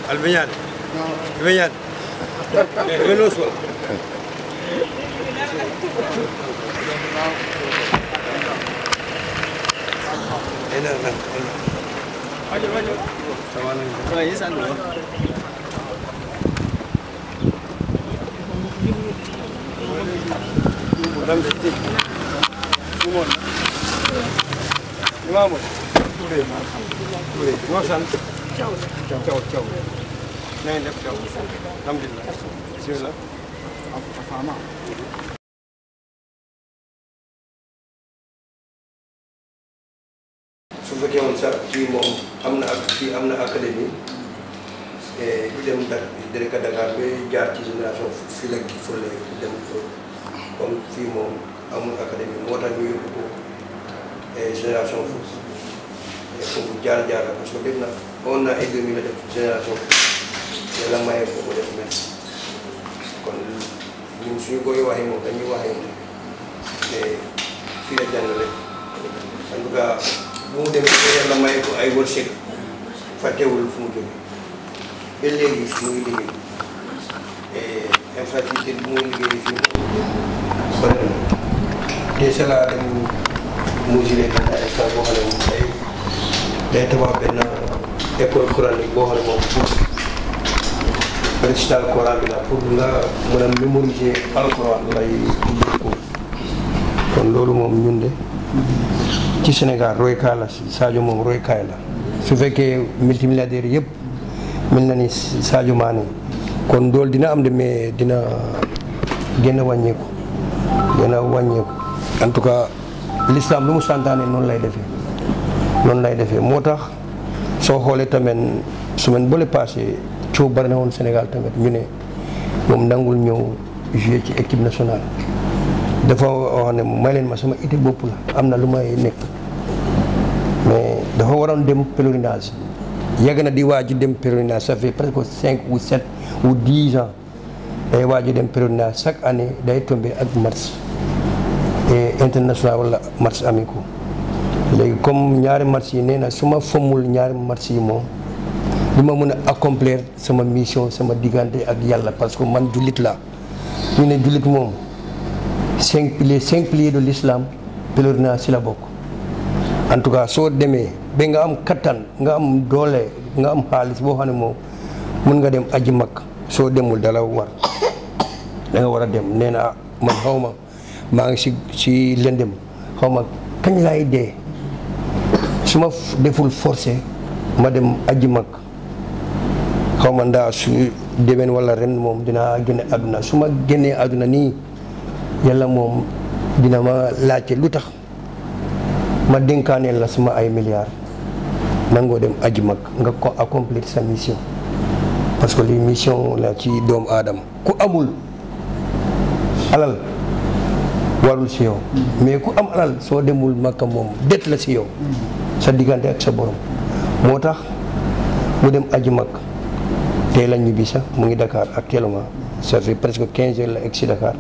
Albiñal. Albiñal. Veloso. Vamos. Noo sant. Thiaw. Na ngeen def Thiaw. Alhamdulillah. Bismillah. su fekkee woon sax fii moom am na académie dem Dakar ba jaar ci génération fii la fële dem comme fii moom amul académie moo tax ñu yóbbu ko génération foofu jaar la parce que def na on na ay 2000 la def génération yàlla maye ko ko def merci kon ñun suñu koy waxee moom dañuy waxee fii la jàngale en tout cas bu mu demee ba yàlla maye ko ay wërsëg fàttewul fu mu jógee ba léegi mu ngi liggéey infrastructure bu mu liggéey fii moom bëri na déjà laa dem mesurer benn instant boo xam ne moom day tabax benn école coranique boo xam ne moom pour récital Coran bi la pour nga mën a mémoriser alxuraan lay ko kon loolu moom ñun de ci Sénégal roykaay la Sadio moom roykaay la su fekkee multimilliardaire yëpp mel na ni Sadio Mané kon loolu dina am de mais dina gën a wàññeeku en tout cas l'islam lu mu santaane noonu lay defee moo tax soo xoolee tamit semaine bële passé coow bari na woon Sénégal tamit ñu ne moom nangul ñëw jouer ci équipe nationale dafa wax ne may leen ma sama idée bopp la am na lu may nekk mais dafa waroon dem pèlerinage yàgg na di waaj dem pèlerinage ça fait presque 5 ou 7 ou 10 ans day waaj dem pèlerinage chaque année day tombé ak match international wala match amicaux léegi comme ñaari match yi nee na su ma fommul ñaari match yi moom du ma mën a accomplir sama mission sama diggante ak yàlla parce que man jullit la ñu ne jullit moom 5 piliers de l'islam pèlerinage si la bokk en tout cas soo demee ba nga am kattan nga am doole nga am xaalis boo xam ne moom mën nga dem aji mag soo demul dala war da nga war a dem nee na man xaw ma maa ngi si lëndëm xaw ma kañ laay dee su ma deful forcé ma dem aji mag xaw ma ndaa su déwén wala ren moom dinaa génne àdduna su ma génnee àdduna nii yàlla moom dina ma laajte lu tax ma dénkaaneel la sama ay milliards nangoo dem aji mag nga ko accomplir sa mission parce que lii mission la ci doomu aadama ku amul alal warul si yow mais ku am alal soo demul Makka moom det la si yow sa diggante ak sa borom moo tax mu dem aji mag tey la ñibbi sax mu ngi Dakar actuellement ça fait presque 15 heures la egg si Dakar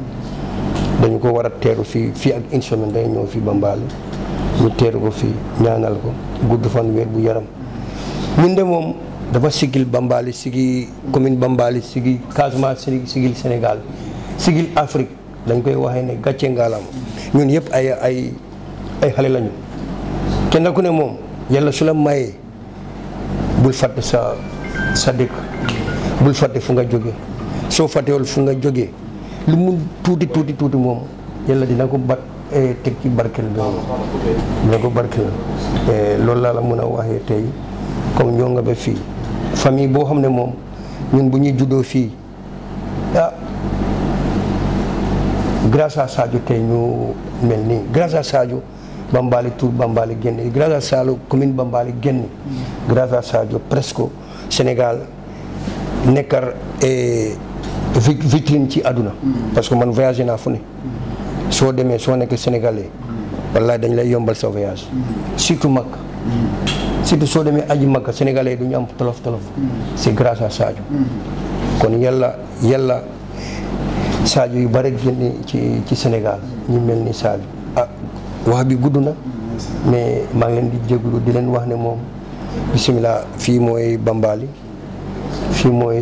dañu ko war a teeru fii ak une semaine day ñëw fii Bambali ñu teeru ko fii ñaanal ko gudd fan wér bu yaram ñun de moom dafa sigil Bambali sigi commune Bambali sigi Casamance sigil Sénégal sigil Afrique dañ koy waxee ne gàcce ngaalam ñun yëpp ay xale lañu kenn ku ne moom yàlla su la mayee bul fàtte sa dëkk bul fàtte fu nga jóge soo fàttewul fu nga jógee lu mu tuuti moom yàlla dina ko teg ci barkel bi dina ko barkel loolu laa la mën a waxee tey comme ñoo nga ba fii famille boo xam ne moom ñun bu ñuy juddoo fii grâce à Sadio tey ñu mel nii grâce à Sadio Bambali Tour Bambali génn grâce à Sadio commune Bambali génn grâce à Sadio presque Sénégal nekkar vitrine ci àdduna parce que man voyagé naa fu ne soo demee soo nekk sénégalais wallaay dañ lay yombal sa voyage surtout Makka surtout soo demee aji Makka sénégalais du ñu am tolof c'est grâce à Sadio kon yàlla Sadio yu bare génn ci Sénégal ñu mel ni Sadio wax bi gudd na mais maa ngi leen di jégalu di leen wax ne moom bisimilah fii mooy Bambali fii mooy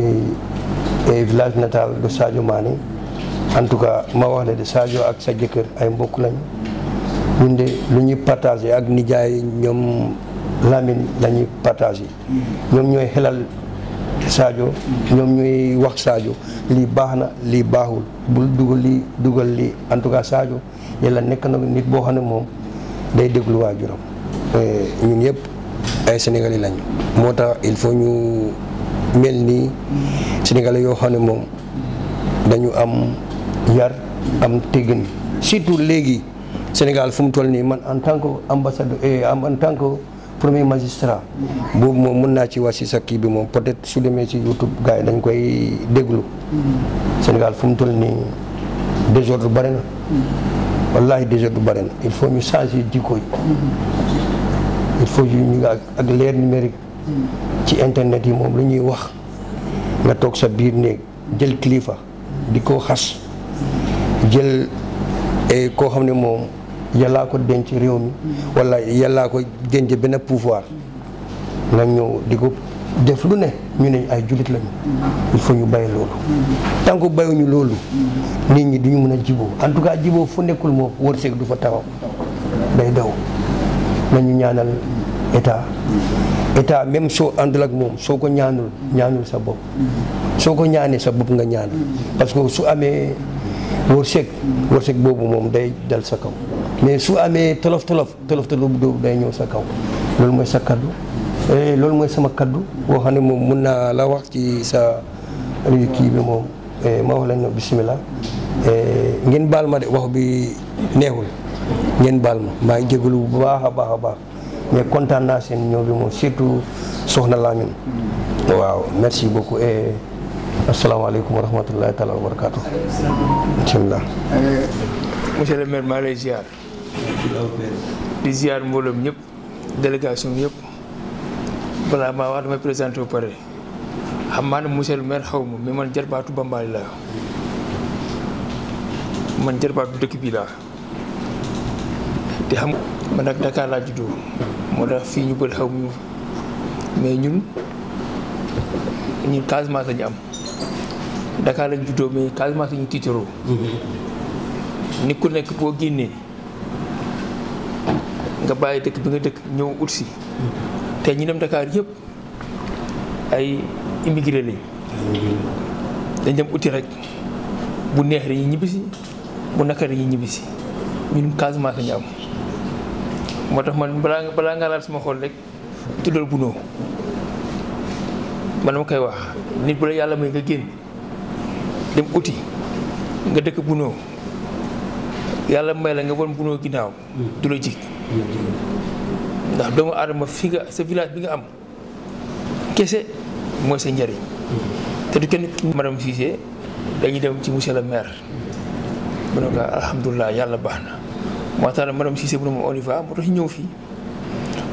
village natal de Sadio Mané en tout cas ma wax la de Sadio ak sa jëkkër ay mbokk lañu ñun de lu ñuy partagé ak nijaay ñoom Lamine la ñuy partagé ñoom ñooy xelal Sadio ñoom ñooy wax Sadio lii baax na lii baaxul bul dugal lii en tout cas Sadio yàlla nekk na nit boo xam ne moom day déglu waajuram ñun yëpp ay sénégalais lañu moo tax il faut ñu mel ni sénégalais yoo xam ne moom dañu am yar am teggin surtout léegi Sénégal fu mu toll nii man en tant que ambassadeur en tant que premier magistrat boobu moom mën naa ci wax ci sa kii bi moom peut-être su demee ci YouTube gars yi dañ koy déglu Sénégal fu mu toll nii désordre bare na wallahi désordre bare na il faut ñu changer jikko yi il faut ñu ak l'ère numérique ci internet yi moom lu ñuy wax nga toog sa biir néeg jël kilifa di ko xas jël koo xam ne moom yàllaa ko denc réew mi wala yàllaa ko denc benn pouvoir nga ñëw di ko def lu ne ñu ne ay jullit lañu il faut ñu bàyyi loolu tant que bàyyiwuñu loolu nit ñi duñu mën a jiboo en tout cas jiboo fu nekkul moom wërsëg du fa taxaw day daw nañu ñaanal état même soo àndul ak moom soo ko ñaanul sa bopp soo ko ñaanee sa bopp nga ñaan parce que su amee wërsëg boobu moom day dal sa kaw mais su amee tolof boobu day ñëw sa kaw loolu mooy sa kaddu loolu mooy sama kaddu boo xam ne moom mun naa la wax ci sa kii bi moom ma wax leen bismillah ngeen baal ma de wax bi neexul ngeen baal ma maa ngi jégalu bu baax a baax mais kontaan naa seen ñëw bi moom surtout soxna Lamine waaw merci beaucoup et asalaamaaleykum wa rahmatullahi taala wa barakaatu. bismillah. monsieur le maire maa lay ziar di ziar mbooloom ñëpp délégation yëpp balaa maa wax damay présenté ba pare xam maa ne monsieur le maire xaw ma mais man jarbaatu Bambali laa man jarbaatu dëkk bi laa te xam man nag Dakar laa juddoo moo tax fii ñu bëri xaw ma mais ñun Casamance lañu am Dakar lañ juddoo mais Casamance lañu tiitaroo nit ku nekk boo génnee nga bàyyi dëkk bi nga dëkk ñëw ut si te ñi dem Dakar yëpp ay immigré lañ dañ dem uti rek bu neex dañuy ñibbisi bu naka dañuy ñibbisi ñun Casamance lañu am moo tax man balaa nga laal sama xol rek tuddal Buno man dama koy wax nit bu la yàlla may nga génn dem uti nga dëkk Buno yàlla may la nga won Buno ginnaaw du la jig ndax doomu aadama fi nga sa village bi nga am kese mooy sa njëriñ te du kenn madame Cissé dañuy dem ci monsieur le maire mu ne ko alhamdulilah yàlla baax na moo tax nag madame Cissé bu ne ma on y va moo tax ñëw fii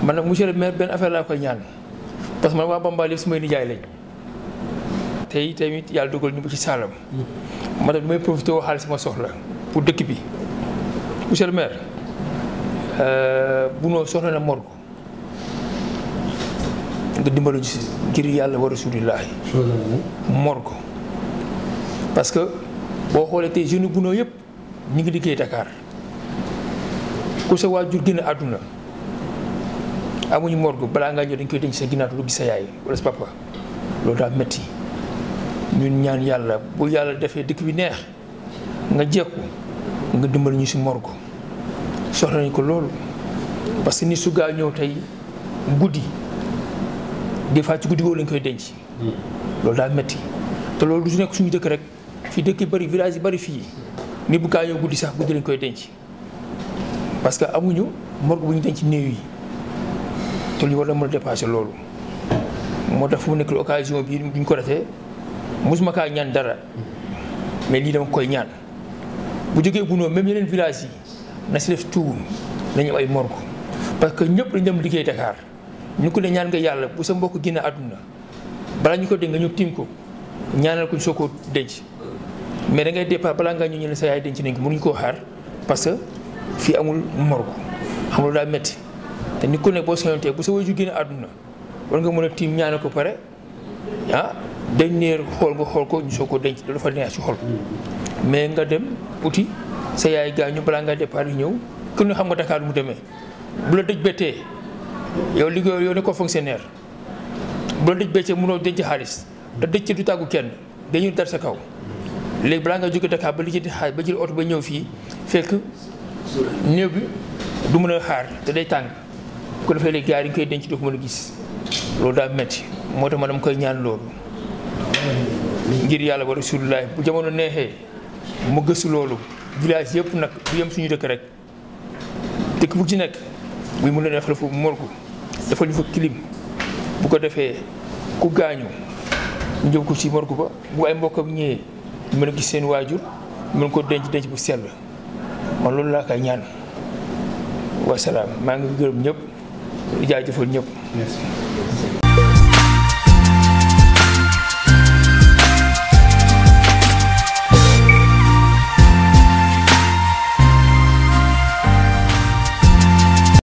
man nag monsieur le maire benn affaire laa koy ñaan parce que man waa Bambali yëpp su may nijaay lañ tey tamit yàlla dogal ñu ba ci Saalam ma tam may profité waxaale sama soxla pour dëkk bi monsieur le maire Buno soxla na morgue nga dimbali ñu si ngir yàlla wa rasulillahi morgue parce que boo xoolee tey jeune Buno yëpp ñu ngi liggéey Dakar ku sa waajur génn àdduna amuñu morgue balaa ngaa ñëw dañ koy denc sa ginnaaw lu gis sa yaay wala sa papa loolu daa metti ñun ñaan yàlla bu yàlla defee dëkk bi neex nga jekku nga dimbali ñu si morgue soxla nañ ko loolu parce que nit su gaa ñëw tey guddi des fois ci guddi googu lañ koy denc loolu daa metti te loolu du nekk suñu dëkk rek fii dëkk yu bëri village yi bëri fii nit bu gaa ñëw guddi sax guddi lañ koy denc parce que amuñu morgue bu ñu denc néew yi te ñu war a mën a dépasser loolu moo tax fu mu nekk occasion bi duñ ko defee mosuma kaa ñaan dara mais lii dama koy ñaan bu jógee Buno même yeneen village yi na si def tout nañu am ay morgue parce que ñëpp dañ dem liggéey Dakar ñu ko ne ñaan nga yàlla bu sa mbokk génne àdduna balaa ñu ko dégg nga ñu tiim ko ñaanal ko soo ko denc mais da ngay départ balaa ngaa ñu ne sa yaay denc nañ ko mënuñ koo xaar parce que fii amul morgue xam nga daa métti te ni ku ne boo soñontee bu sa waajur génn àdduna war nga mën a tiim ñaanal ko pare dañ neer xool nga xool ko ñu soo ko denc da dafa neex ci xol mais nga dem uti sa yaay gaañu balaa ngaa départ yi ñëw ku ne xam nga Dakar lu mu demee bu la dëj bettee yow liggéey yow ne ko fonctionnaire bu la dëj bettee mënoo denc xaalis te dëj ci du tàggu kenn dañuy dar sa kaw léegi balaa nga jóge Dakar ba li ci di xaaj ba jël oto ba ñëw fii fekk néew bi du mën a xaar te day tàng ko defee léegi gars yi ñu koy denc doo ko mën a gis loolu daa metti moo tax ma dama koy ñaan loolu ngir yàlla wa Rasulullah bu jamono neexee mu gëstu loolu village yëpp nag du yem suñu dëkk rek dëkk bu ci nekk buy mën a def la fu morgue dafa ñu fa clim bu ko defee ku gaañu ñu jëm ko ci morgue ba bu ay mbokkam ñëwee mën a gis seen waajur mën ko denc bu sell man loolu laa koy ñaan wasalaam maa ngi gërëm ñëpp jaajëfal ñëpp.